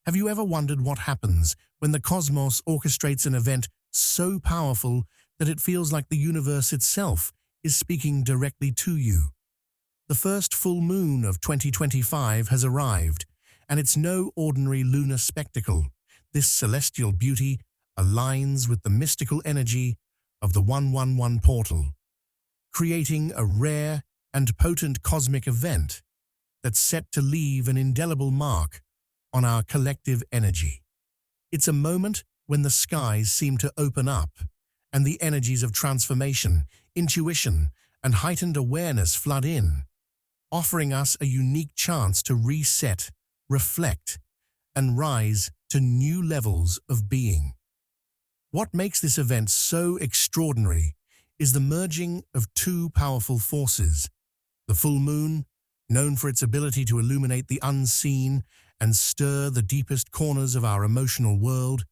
Have you ever wondered what happens when the cosmos orchestrates an event so powerful that it feels like the universe itself is speaking directly to you? The first full moon of 2025 has arrived, and it's no ordinary lunar spectacle. This celestial beauty aligns with the mystical energy of the 111 portal, creating a rare and potent cosmic event that's set to leave an indelible mark on our collective energy. It's a moment when the skies seem to open up and the energies of transformation, intuition, and heightened awareness flood in, offering us a unique chance to reset, reflect, and rise to new levels of being. What makes this event so extraordinary is the merging of two powerful forces: the full moon, known for its ability to illuminate the unseen and stir the deepest corners of our emotional world,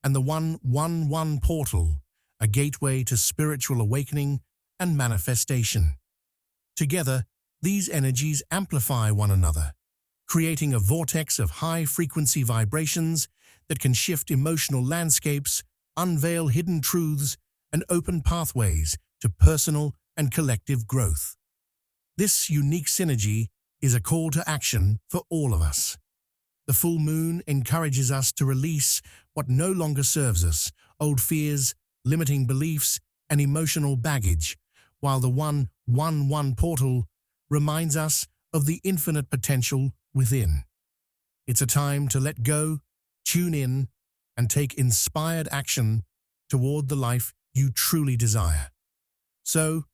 and the 111 portal, a gateway to spiritual awakening and manifestation. Together, these energies amplify one another, creating a vortex of high-frequency vibrations that can shift emotional landscapes, unveil hidden truths, and open pathways to personal and collective growth. This unique synergy is a call to action for all of us. The full moon encourages us to release what no longer serves us: old fears, limiting beliefs, and emotional baggage, while the 111 portal reminds us of the infinite potential within. It's a time to let go, tune in, and take inspired action toward the life you truly desire. So,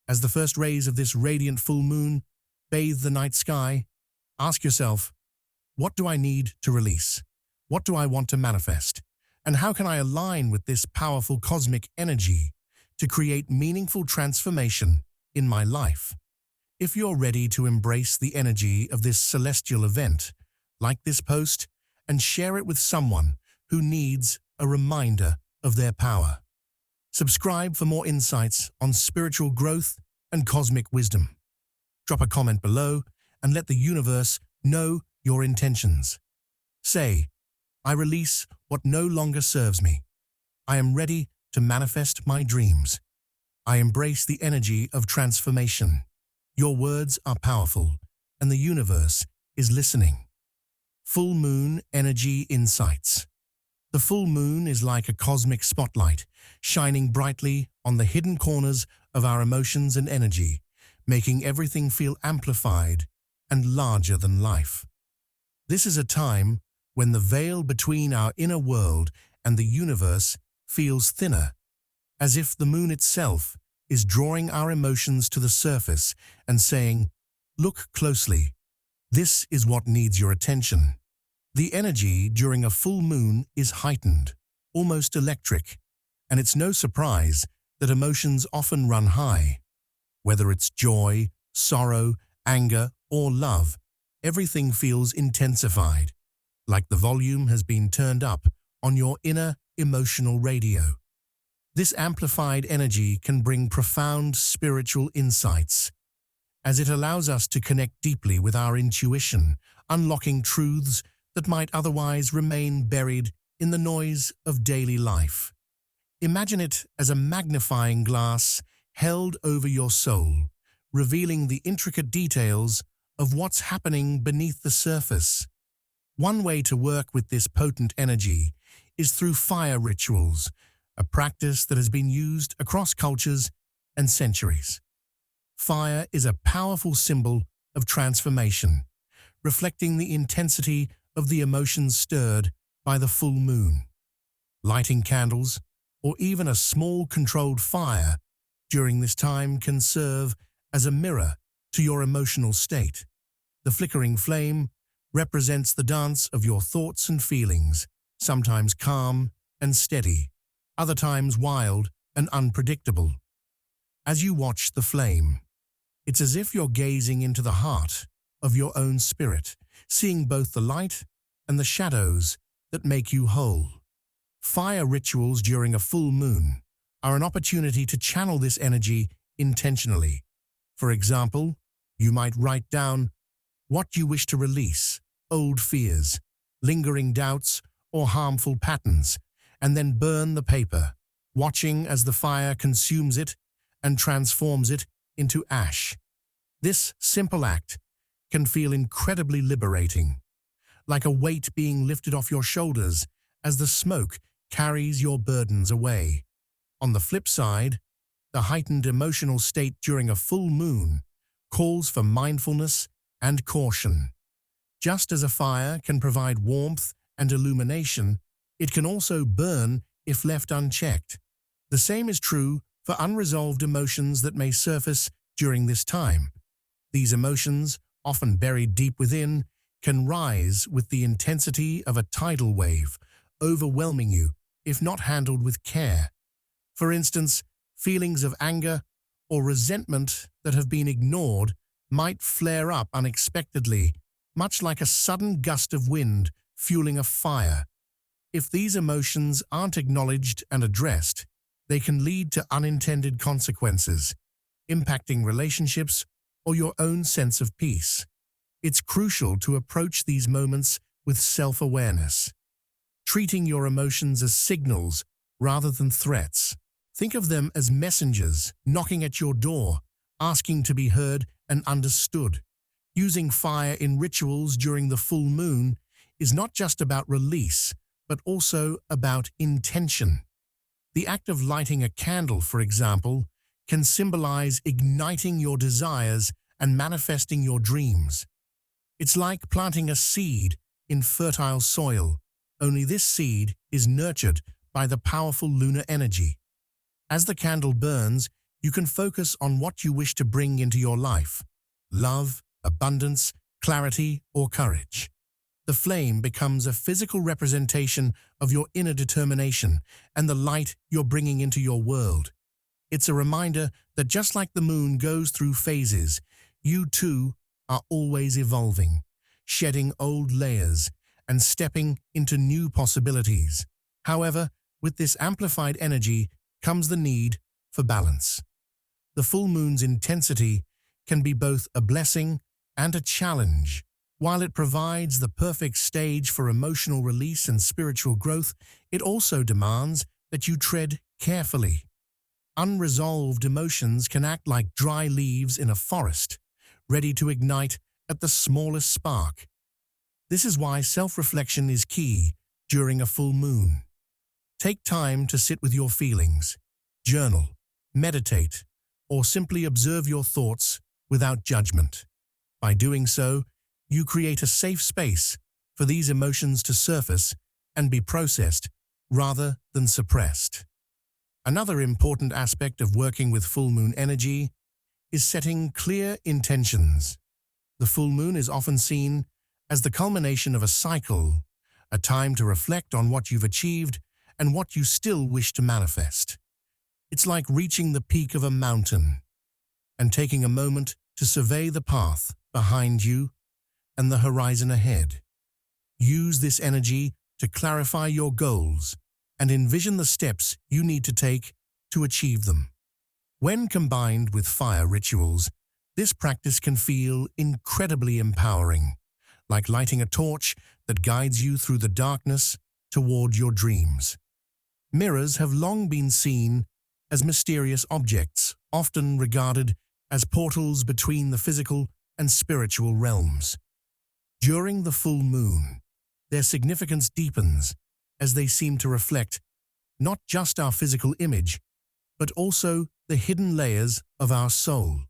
as the first rays of this radiant full moon bathe the night sky, ask yourself, what do I need to release? What do I want to manifest? And how can I align with this powerful cosmic energy to create meaningful transformation in my life? If you're ready to embrace the energy of this celestial event, like this post and share it with someone who needs a reminder of their power. Subscribe for more insights on spiritual growth and cosmic wisdom. Drop a comment below and let the universe know your intentions. Say, I release what no longer serves me. I am ready to manifest my dreams. I embrace the energy of transformation. Your words are powerful, and the universe is listening. Full Moon Energy Insights. The full moon is like a cosmic spotlight, shining brightly on the hidden corners of our emotions and energy, making everything feel amplified and larger than life. This is a time when the veil between our inner world and the universe feels thinner, as if the moon itself is drawing our emotions to the surface and saying, look closely, this is what needs your attention. The energy during a full moon is heightened, almost electric, and it's no surprise that emotions often run high. Whether it's joy, sorrow, anger, or love, everything feels intensified, like the volume has been turned up on your inner emotional radio. This amplified energy can bring profound spiritual insights, as it allows us to connect deeply with our intuition, unlocking truths that might otherwise remain buried in the noise of daily life. Imagine it as a magnifying glass held over your soul, revealing the intricate details of what's happening beneath the surface. One way to work with this potent energy is through fire rituals, a practice that has been used across cultures and centuries. Fire is a powerful symbol of transformation, reflecting the intensity of the emotions stirred by the full moon. Lighting candles, or even a small controlled fire during this time, can serve as a mirror to your emotional state. The flickering flame represents the dance of your thoughts and feelings, sometimes calm and steady, other times wild and unpredictable. As you watch the flame, it's as if you're gazing into the heart of your own spirit, seeing both the light and the shadows that make you whole. Fire rituals during a full moon are an opportunity to channel this energy intentionally. For example, you might write down what you wish to release: old fears, lingering doubts, or harmful patterns, and then burn the paper, watching as the fire consumes it and transforms it into ash. This simple act can feel incredibly liberating, like a weight being lifted off your shoulders as the smoke carries your burdens away. On the flip side, the heightened emotional state during a full moon calls for mindfulness and caution. Just as a fire can provide warmth and illumination, it can also burn if left unchecked. The same is true for unresolved emotions that may surface during this time. These emotions, often buried deep within, can rise with the intensity of a tidal wave, overwhelming you if not handled with care. For instance, feelings of anger or resentment that have been ignored might flare up unexpectedly, much like a sudden gust of wind fueling a fire. If these emotions aren't acknowledged and addressed, they can lead to unintended consequences, impacting relationships or your own sense of peace. It's crucial to approach these moments with self-awareness, treating your emotions as signals rather than threats. Think of them as messengers knocking at your door, asking to be heard and understood. Using fire in rituals during the full moon is not just about release, but also about intention. The act of lighting a candle, for example, can symbolize igniting your desires and manifesting your dreams. It's like planting a seed in fertile soil, only this seed is nurtured by the powerful lunar energy. As the candle burns, you can focus on what you wish to bring into your life: love, abundance, clarity, or courage. The flame becomes a physical representation of your inner determination and the light you're bringing into your world. It's a reminder that just like the moon goes through phases, you too are always evolving, shedding old layers and stepping into new possibilities. However, with this amplified energy comes the need for balance. The full moon's intensity can be both a blessing and a challenge. While it provides the perfect stage for emotional release and spiritual growth, it also demands that you tread carefully. Unresolved emotions can act like dry leaves in a forest, ready to ignite at the smallest spark. This is why self-reflection is key during a full moon. Take time to sit with your feelings, journal, meditate, or simply observe your thoughts without judgment. By doing so, you create a safe space for these emotions to surface and be processed rather than suppressed. Another important aspect of working with full moon energy is setting clear intentions. The full moon is often seen as the culmination of a cycle, a time to reflect on what you've achieved and what you still wish to manifest. It's like reaching the peak of a mountain and taking a moment to survey the path behind you and the horizon ahead. Use this energy to clarify your goals and envision the steps you need to take to achieve them. When combined with fire rituals, this practice can feel incredibly empowering, like lighting a torch that guides you through the darkness toward your dreams. Mirrors have long been seen as mysterious objects, often regarded as portals between the physical and spiritual realms. During the full moon, their significance deepens as they seem to reflect not just our physical image, but also the hidden layers of our soul.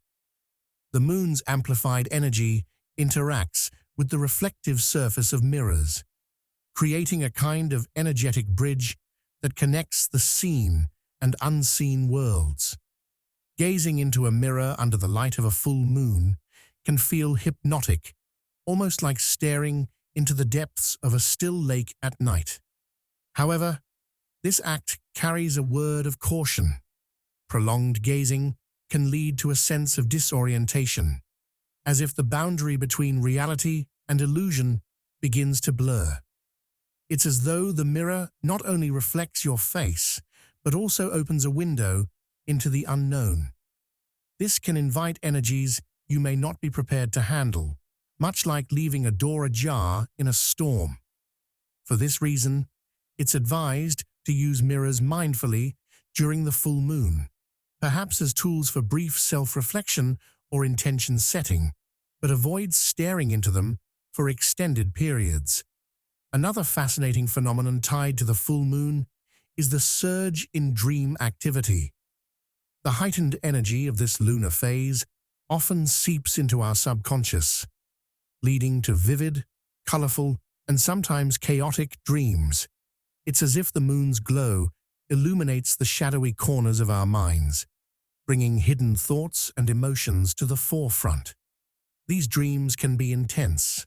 The moon's amplified energy interacts with the reflective surface of mirrors, creating a kind of energetic bridge that connects the seen and unseen worlds. Gazing into a mirror under the light of a full moon can feel hypnotic, almost like staring into the depths of a still lake at night. However, this act carries a word of caution. Prolonged gazing can lead to a sense of disorientation, as if the boundary between reality and illusion begins to blur. It's as though the mirror not only reflects your face, but also opens a window into the unknown. This can invite energies you may not be prepared to handle, much like leaving a door ajar in a storm. For this reason, it's advised to use mirrors mindfully during the full moon, perhaps as tools for brief self-reflection or intention setting, but avoid staring into them for extended periods. Another fascinating phenomenon tied to the full moon is the surge in dream activity. The heightened energy of this lunar phase often seeps into our subconscious, leading to vivid, colorful, and sometimes chaotic dreams. It's as if the moon's glow illuminates the shadowy corners of our minds, bringing hidden thoughts and emotions to the forefront. These dreams can be intense,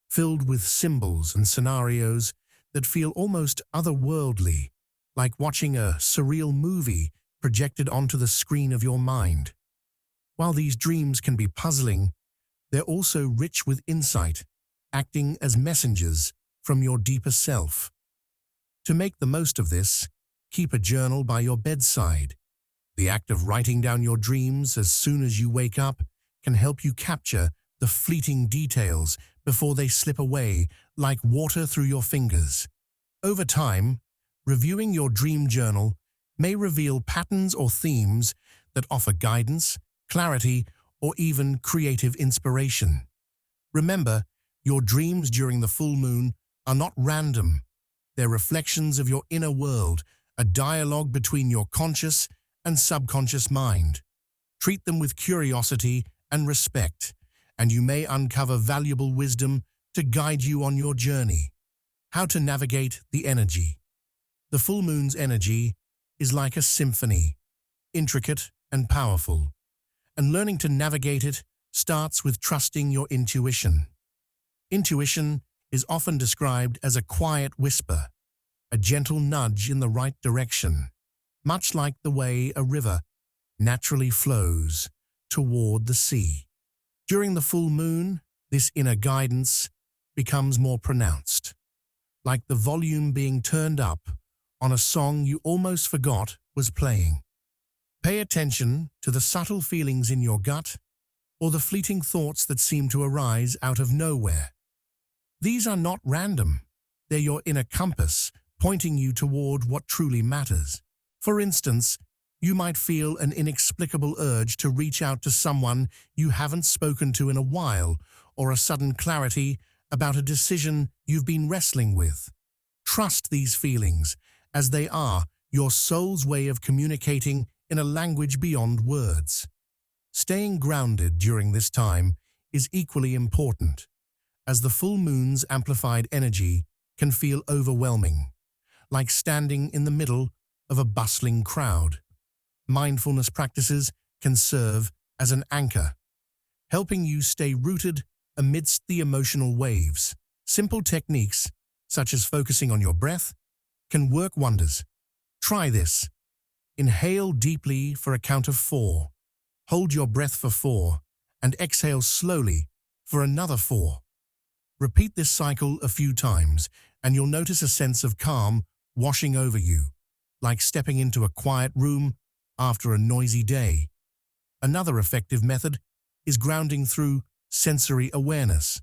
filled with symbols and scenarios that feel almost otherworldly, like watching a surreal movie projected onto the screen of your mind. While these dreams can be puzzling, they're also rich with insight, acting as messengers from your deeper self. To make the most of this, keep a journal by your bedside. The act of writing down your dreams as soon as you wake up can help you capture the fleeting details before they slip away like water through your fingers. Over time, reviewing your dream journal may reveal patterns or themes that offer guidance, clarity, or even creative inspiration. Remember, your dreams during the full moon are not random. They're reflections of your inner world, a dialogue between your conscious and subconscious mind. Treat them with curiosity and respect, and you may uncover valuable wisdom to guide you on your journey. How to navigate the energy. The full moon's energy is like a symphony, intricate and powerful, and learning to navigate it starts with trusting your intuition. Intuition is often described as a quiet whisper, a gentle nudge in the right direction, much like the way a river naturally flows toward the sea. During the full moon, this inner guidance becomes more pronounced, like the volume being turned up on a song you almost forgot was playing. Pay attention to the subtle feelings in your gut or the fleeting thoughts that seem to arise out of nowhere. These are not random. They're your inner compass, pointing you toward what truly matters. For instance, you might feel an inexplicable urge to reach out to someone you haven't spoken to in a while, or a sudden clarity about a decision you've been wrestling with. Trust these feelings, as they are your soul's way of communicating in a language beyond words. Staying grounded during this time is equally important, as the full moon's amplified energy can feel overwhelming, like standing in the middle of a bustling crowd. Mindfulness practices can serve as an anchor, helping you stay rooted amidst the emotional waves. Simple techniques, such as focusing on your breath, can work wonders. Try this. Inhale deeply for a count of 4. Hold your breath for 4, and exhale slowly for another 4. Repeat this cycle a few times, and you'll notice a sense of calm washing over you, like stepping into a quiet room after a noisy day. Another effective method is grounding through sensory awareness.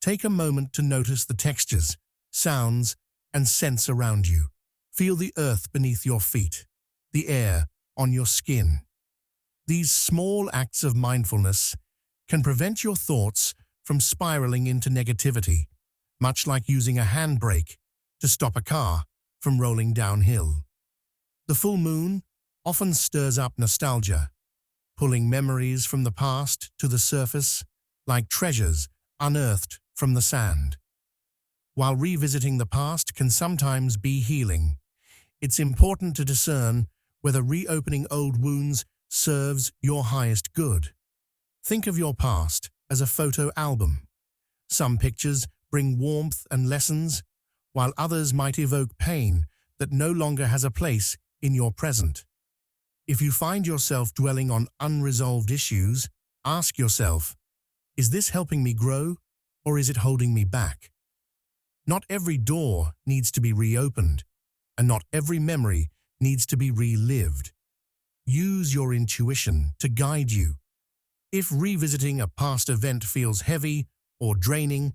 Take a moment to notice the textures, sounds, and scents around you. Feel the earth beneath your feet, the air on your skin. These small acts of mindfulness can prevent your thoughts from spiraling into negativity, much like using a handbrake to stop a car from rolling downhill. The full moon often stirs up nostalgia, pulling memories from the past to the surface like treasures unearthed from the sand. While revisiting the past can sometimes be healing, it's important to discern whether reopening old wounds serves your highest good. Think of your past as a photo album. Some pictures bring warmth and lessons, while others might evoke pain that no longer has a place in your present. If you find yourself dwelling on unresolved issues, ask yourself, is this helping me grow, or is it holding me back? Not every door needs to be reopened, and not every memory needs to be relived. Use your intuition to guide you. If revisiting a past event feels heavy or draining,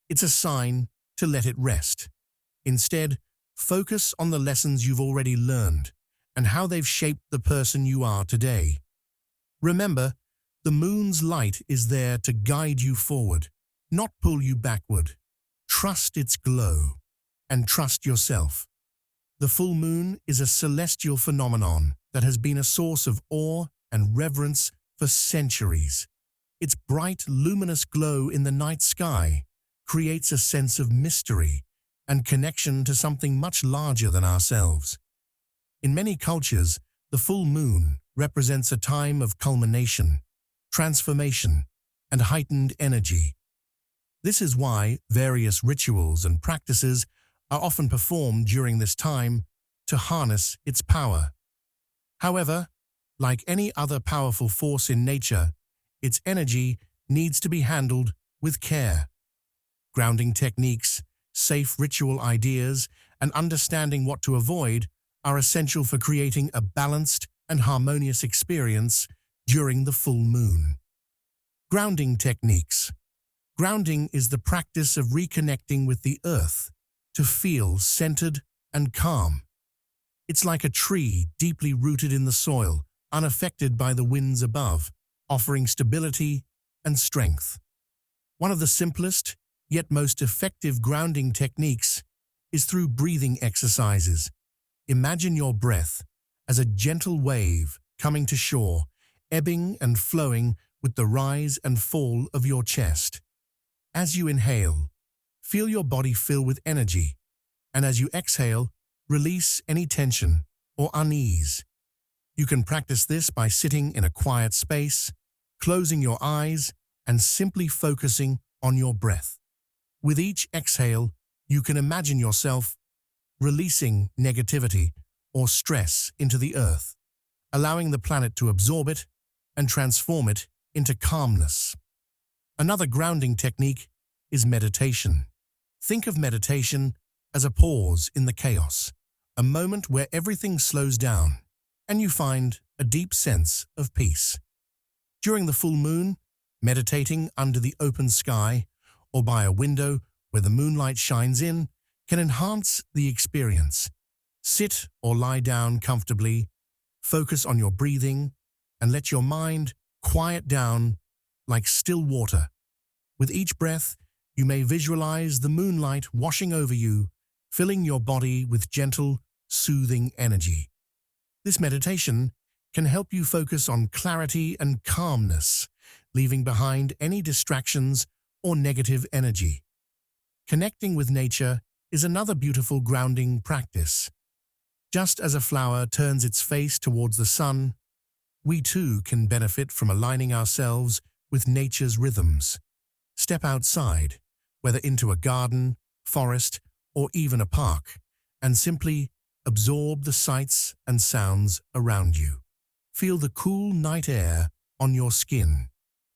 it's a sign to let it rest. Instead, focus on the lessons you've already learned and how they've shaped the person you are today. Remember, the moon's light is there to guide you forward, not pull you backward. Trust its glow and trust yourself. The full moon is a celestial phenomenon that has been a source of awe and reverence for centuries. Its bright, luminous glow in the night sky creates a sense of mystery and connection to something much larger than ourselves. In many cultures, the full moon represents a time of culmination, transformation, and heightened energy. This is why various rituals and practices are often performed during this time to harness its power. However, like any other powerful force in nature, its energy needs to be handled with care. Grounding techniques, safe ritual ideas, and understanding what to avoid are essential for creating a balanced and harmonious experience during the full moon. Grounding techniques. Grounding is the practice of reconnecting with the earth to feel centered and calm. It's like a tree deeply rooted in the soil, unaffected by the winds above, offering stability and strength. One of the simplest, yet most effective grounding techniques is through breathing exercises. Imagine your breath as a gentle wave coming to shore, ebbing and flowing with the rise and fall of your chest. As you inhale, feel your body fill with energy, and as you exhale, release any tension or unease. You can practice this by sitting in a quiet space, closing your eyes, and simply focusing on your breath. With each exhale, you can imagine yourself releasing negativity or stress into the earth, allowing the planet to absorb it and transform it into calmness. Another grounding technique is meditation. Think of meditation as a pause in the chaos, a moment where everything slows down and you find a deep sense of peace. During the full moon, meditating under the open sky or by a window where the moonlight shines in can enhance the experience. Sit or lie down comfortably, focus on your breathing, and let your mind quiet down like still water. With each breath, you may visualize the moonlight washing over you, filling your body with gentle, soothing energy. This meditation can help you focus on clarity and calmness, leaving behind any distractions or negative energy. Connecting with nature is another beautiful grounding practice. Just as a flower turns its face towards the sun, we too can benefit from aligning ourselves with nature's rhythms. Step outside, whether into a garden, forest, or even a park, and simply absorb the sights and sounds around you. Feel the cool night air on your skin.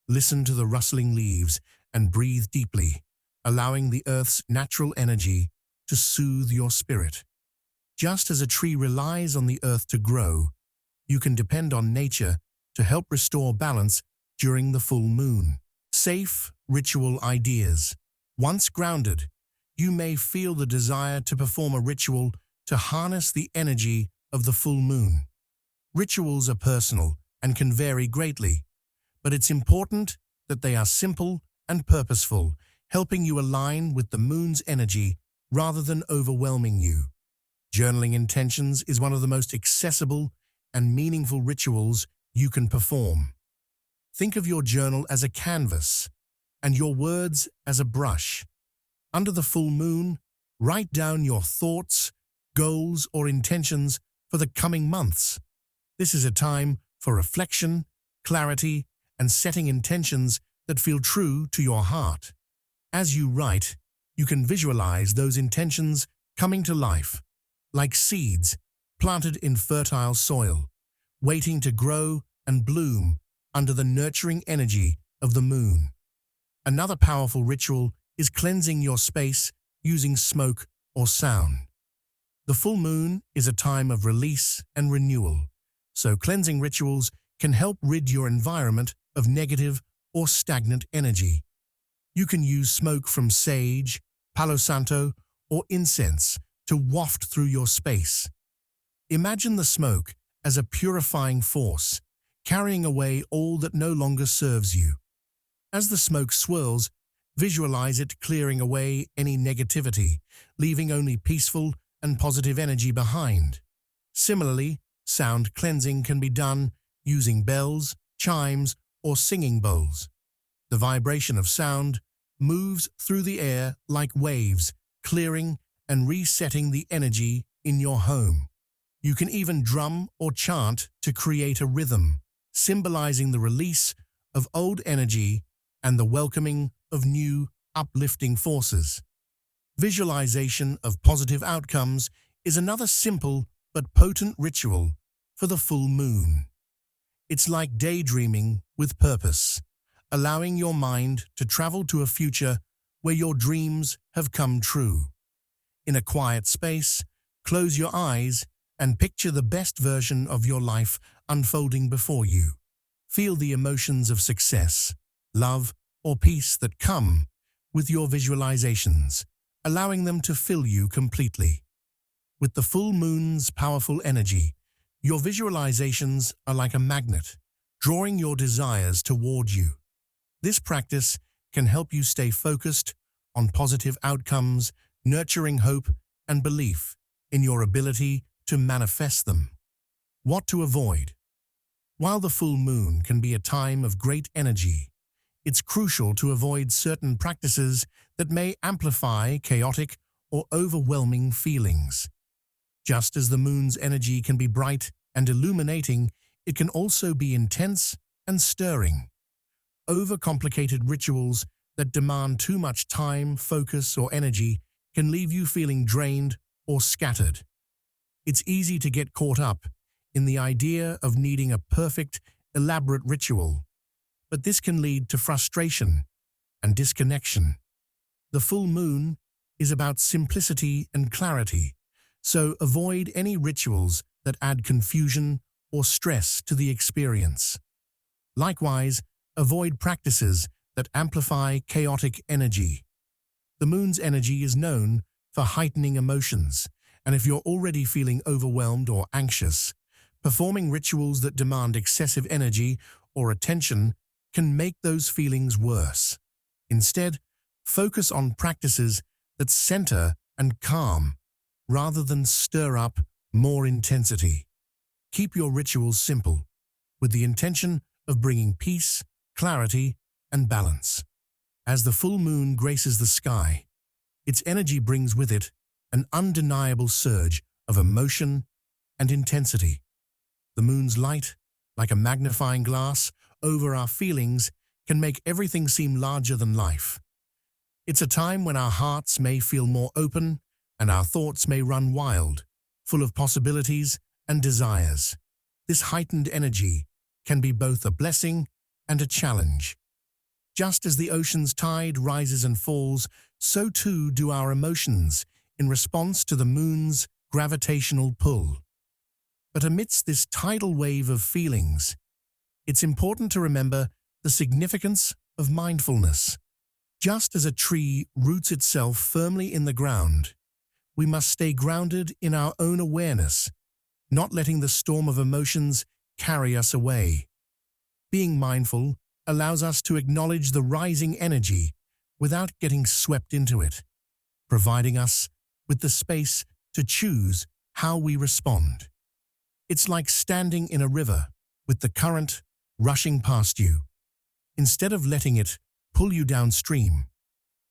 Listen to the rustling leaves and breathe deeply, allowing the earth's natural energy to soothe your spirit. Just as a tree relies on the earth to grow, you can depend on nature to help restore balance during the full moon. Safe ritual ideas. Once grounded, you may feel the desire to perform a ritual to harness the energy of the full moon. Rituals are personal and can vary greatly, but it's important that they are simple and purposeful, helping you align with the moon's energy rather than overwhelming you. Journaling intentions is one of the most accessible and meaningful rituals you can perform. Think of your journal as a canvas and your words as a brush. Under the full moon, write down your thoughts, goals, or intentions for the coming months. This is a time for reflection, clarity, and setting intentions that feel true to your heart. As you write, you can visualize those intentions coming to life, like seeds planted in fertile soil, waiting to grow and bloom under the nurturing energy of the moon. Another powerful ritual is cleansing your space using smoke or sound. The full moon is a time of release and renewal, so cleansing rituals can help rid your environment of negative or stagnant energy. You can use smoke from sage, palo santo, or incense to waft through your space. Imagine the smoke as a purifying force, carrying away all that no longer serves you. As the smoke swirls, visualize it clearing away any negativity, leaving only peaceful and positive energy behind. Similarly, sound cleansing can be done using bells, chimes, or singing bowls. The vibration of sound moves through the air like waves, clearing and resetting the energy in your home. You can even drum or chant to create a rhythm, symbolizing the release of old energy and the welcoming of new, uplifting forces. Visualization of positive outcomes is another simple but potent ritual for the full moon. It's like daydreaming with purpose, allowing your mind to travel to a future where your dreams have come true. In a quiet space, close your eyes and picture the best version of your life unfolding before you. Feel the emotions of success, love, or peace that come with your visualizations, allowing them to fill you completely. With the full moon's powerful energy, your visualizations are like a magnet, drawing your desires toward you. This practice can help you stay focused on positive outcomes, nurturing hope and belief in your ability to manifest them. What to avoid? While the full moon can be a time of great energy, it's crucial to avoid certain practices that may amplify chaotic or overwhelming feelings. Just as the moon's energy can be bright and illuminating, it can also be intense and stirring. Overcomplicated rituals that demand too much time, focus, or energy can leave you feeling drained or scattered. It's easy to get caught up in the idea of needing a perfect, elaborate ritual, but this can lead to frustration and disconnection. The full moon is about simplicity and clarity, so avoid any rituals that add confusion or stress to the experience. Likewise, avoid practices that amplify chaotic energy. The moon's energy is known for heightening emotions, and if you're already feeling overwhelmed or anxious, performing rituals that demand excessive energy or attention can make those feelings worse. Instead, focus on practices that center and calm, rather than stir up more intensity. Keep your rituals simple, with the intention of bringing peace, clarity, and balance. As the full moon graces the sky, its energy brings with it an undeniable surge of emotion and intensity. The moon's light, like a magnifying glass over our feelings, can make everything seem larger than life. It's a time when our hearts may feel more open and our thoughts may run wild, full of possibilities and desires. This heightened energy can be both a blessing and a challenge. Just as the ocean's tide rises and falls, so too do our emotions in response to the moon's gravitational pull. But amidst this tidal wave of feelings, it's important to remember the significance of mindfulness. Just as a tree roots itself firmly in the ground, we must stay grounded in our own awareness, not letting the storm of emotions carry us away. Being mindful allows us to acknowledge the rising energy without getting swept into it, providing us with the space to choose how we respond. It's like standing in a river with the current rushing past you. Instead of letting it pull you downstream,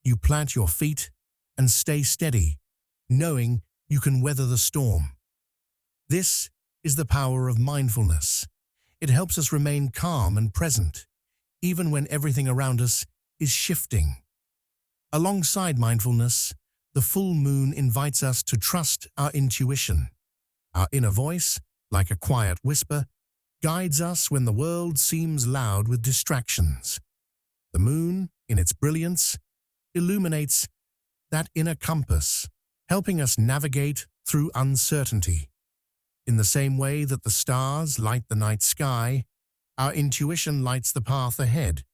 you plant your feet and stay steady, knowing you can weather the storm. This is the power of mindfulness. It helps us remain calm and present, even when everything around us is shifting. Alongside mindfulness, the full moon invites us to trust our intuition. Our inner voice, like a quiet whisper, guides us when the world seems loud with distractions. The moon, in its brilliance, illuminates that inner compass, helping us navigate through uncertainty. In the same way that the stars light the night sky, our intuition lights the path ahead.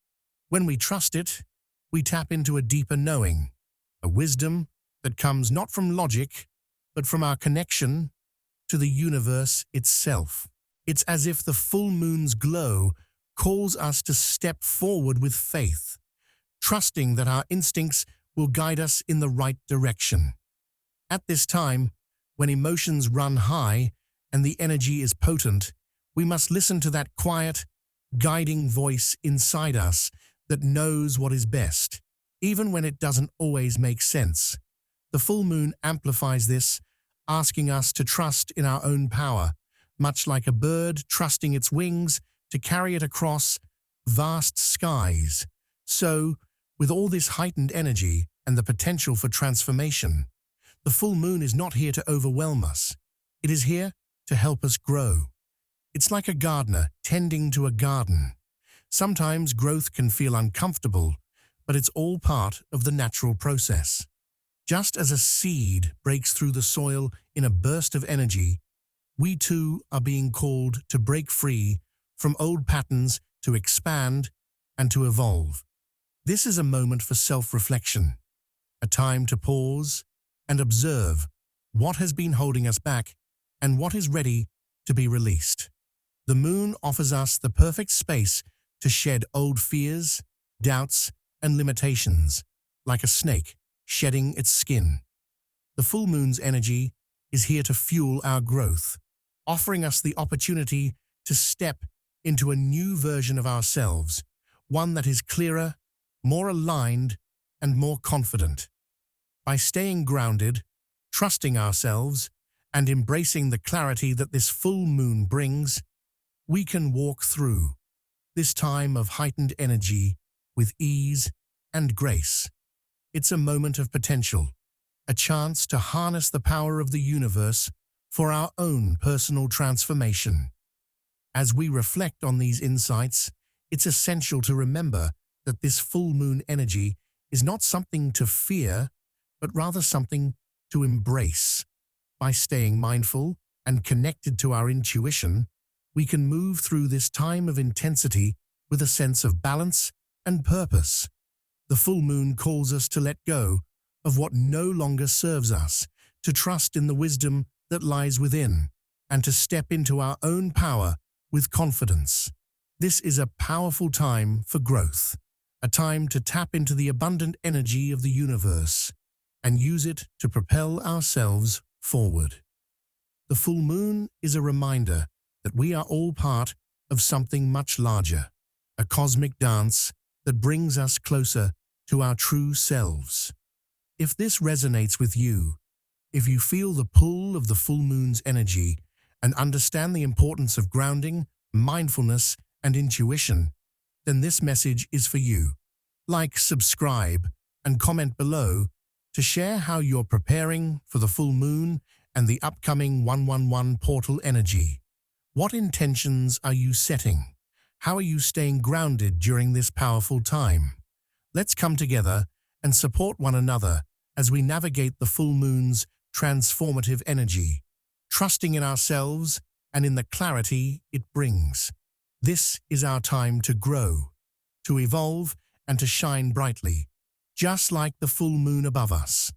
When we trust it, we tap into a deeper knowing, a wisdom that comes not from logic, but from our connection to the universe itself. It's as if the full moon's glow calls us to step forward with faith, trusting that our instincts will guide us in the right direction. At this time, when emotions run high and the energy is potent, we must listen to that quiet, guiding voice inside us that knows what is best, even when it doesn't always make sense. The full moon amplifies this, asking us to trust in our own power, much like a bird trusting its wings to carry it across vast skies. So, with all this heightened energy and the potential for transformation, the full moon is not here to overwhelm us. It is here to help us grow. It's like a gardener tending to a garden. Sometimes growth can feel uncomfortable, but it's all part of the natural process. Just as a seed breaks through the soil in a burst of energy, we too are being called to break free from old patterns, to expand and to evolve. This is a moment for self-reflection, a time to pause and observe what has been holding us back and what is ready to be released. The moon offers us the perfect space to shed old fears, doubts, and limitations, like a snake shedding its skin. The full moon's energy is here to fuel our growth, offering us the opportunity to step into a new version of ourselves, one that is clearer, more aligned, and more confident. By staying grounded, trusting ourselves, and embracing the clarity that this full moon brings, we can walk through this time of heightened energy with ease and grace. It's a moment of potential, a chance to harness the power of the universe for our own personal transformation. As we reflect on these insights, it's essential to remember that this full moon energy is not something to fear, but rather something to embrace. By staying mindful and connected to our intuition, we can move through this time of intensity with a sense of balance and purpose. The full moon calls us to let go of what no longer serves us, to trust in the wisdom that lies within, and to step into our own power with confidence. This is a powerful time for growth, a time to tap into the abundant energy of the universe and use it to propel ourselves forward. The full moon is a reminder that we are all part of something much larger, a cosmic dance that brings us closer to our true selves. If this resonates with you, if you feel the pull of the full moon's energy and understand the importance of grounding, mindfulness, and intuition, then this message is for you. Like, subscribe, and comment below to share how you're preparing for the full moon and the upcoming 111 portal energy. What intentions are you setting? How are you staying grounded during this powerful time? Let's come together and support one another as we navigate the full moon's transformative energy, trusting in ourselves and in the clarity it brings. This is our time to grow, to evolve, and to shine brightly, just like the full moon above us.